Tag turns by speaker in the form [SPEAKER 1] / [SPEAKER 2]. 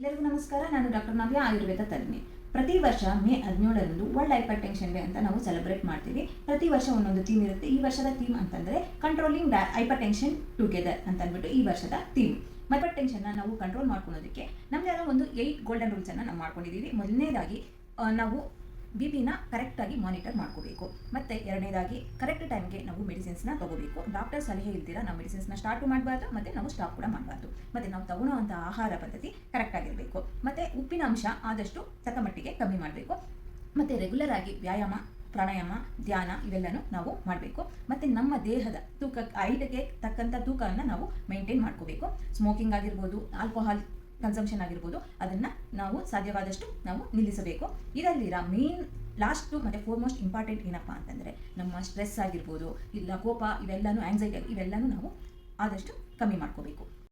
[SPEAKER 1] ಎಲ್ಲರಿಗೂ ನಮಸ್ಕಾರ. ನಾನು ಡಾಕ್ಟರ್ ನವ್ಯ, ಆಯುರ್ವೇದ ತಜ್ಞೆ. ಪ್ರತಿ ವರ್ಷ ಮೇ 17ರಂದು ವರ್ಲ್ಡ್ ಹೈಪರ್ ಟೆನ್ಷನ್ ಡೇ ಅಂತ ನಾವು ಸೆಲೆಬ್ರೇಟ್ ಮಾಡ್ತೀವಿ. ಪ್ರತಿ ವರ್ಷ ಒಂದೊಂದು ಥೀಮ್ ಇರುತ್ತೆ. ಈ ವರ್ಷದ ಥೀಮ್ ಅಂತಂದರೆ ಕಂಟ್ರೋಲಿಂಗ್ ಹೈಪರ್ ಟೆನ್ಷನ್ ಟುಗೆದರ್ ಅಂತ ಅಂದ್ಬಿಟ್ಟು ಈ ವರ್ಷದ ಥೀಮ್. ಹೈಪರ್ ಟೆನ್ಷನ್ನ ನಾವು ಕಂಟ್ರೋಲ್ ಮಾಡ್ಕೊಳ್ಳೋದಕ್ಕೆ ನಮ್ಮದೇ ಒಂದು 8 ಗೋಲ್ಡನ್ ರೂಲ್ಸನ್ನು ನಾವು ಮಾಡ್ಕೊಂಡಿದ್ದೀವಿ. ಮೊದಲನೇದಾಗಿ ನಾವು ಬಿಪಿನ ಕರೆಕ್ಟಾಗಿ ಮಾನಿಟರ್ ಮಾಡ್ಕೋಬೇಕು. ಮತ್ತು ಎರಡನೇದಾಗಿ ಕರೆಕ್ಟ್ ಟೈಮ್ಗೆ ನಾವು ಮೆಡಿಸಿನ್ಸ್ನ ತೊಗೋಬೇಕು. ಡಾಕ್ಟರ್ ಸಲಹೆ ಇಲ್ದಿರ ನಾವು ಮೆಡಿಸಿನ್ಸ್ನ ಸ್ಟಾರ್ಟು ಮಾಡಬಾರ್ದು ಮತ್ತು ನಾವು ಸ್ಟಾಪ್ ಕೂಡ ಮಾಡಬಾರ್ದು. ಮತ್ತು ನಾವು ತಗೊಳ್ಳೋವಂಥ ಆಹಾರ ಪದ್ಧತಿ ಕರೆಕ್ಟಾಗಿರಬೇಕು. ಮತ್ತು ಉಪ್ಪಿನ ಅಂಶ ಆದಷ್ಟು ತಕ್ಕಮಟ್ಟಿಗೆ ಕಮ್ಮಿ ಮಾಡಬೇಕು. ಮತ್ತು ರೆಗ್ಯುಲರ್ ಆಗಿ ವ್ಯಾಯಾಮ, ಪ್ರಾಣಾಯಾಮ, ಧ್ಯಾನ ಇವೆಲ್ಲನೂ ನಾವು ಮಾಡಬೇಕು. ಮತ್ತು ನಮ್ಮ ದೇಹದ ತೂಕ ಹೈಟ್ಗೆ ತಕ್ಕಂಥ ತೂಕವನ್ನು ನಾವು ಮೇಂಟೈನ್ ಮಾಡ್ಕೋಬೇಕು. ಸ್ಮೋಕಿಂಗ್ ಆಗಿರ್ಬೋದು, ಆಲ್ಕೋಹಾಲ್ ಕನ್ಸಂಪ್ಷನ್ ಆಗಿರ್ಬೋದು, ಅದನ್ನು ನಾವು ಸಾಧ್ಯವಾದಷ್ಟು ನಾವು ನಿಲ್ಲಿಸಬೇಕು. ಇದರಲ್ಲಿರೋ ಮೇನ್ ಲಾಸ್ಟು ಮತ್ತು ಫೋರ್ಮೋಸ್ಟ್ ಇಂಪಾರ್ಟೆಂಟ್ ಏನಪ್ಪ ಅಂತಂದರೆ ನಮ್ಮ ಸ್ಟ್ರೆಸ್ ಆಗಿರ್ಬೋದು, ಇಲ್ಲ ಕೋಪ, ಇವೆಲ್ಲನೂ ಆ್ಯಂಗ್ಸೈಟಿ ಇವೆಲ್ಲನೂ ನಾವು ಆದಷ್ಟು ಕಮ್ಮಿ ಮಾಡ್ಕೋಬೇಕು.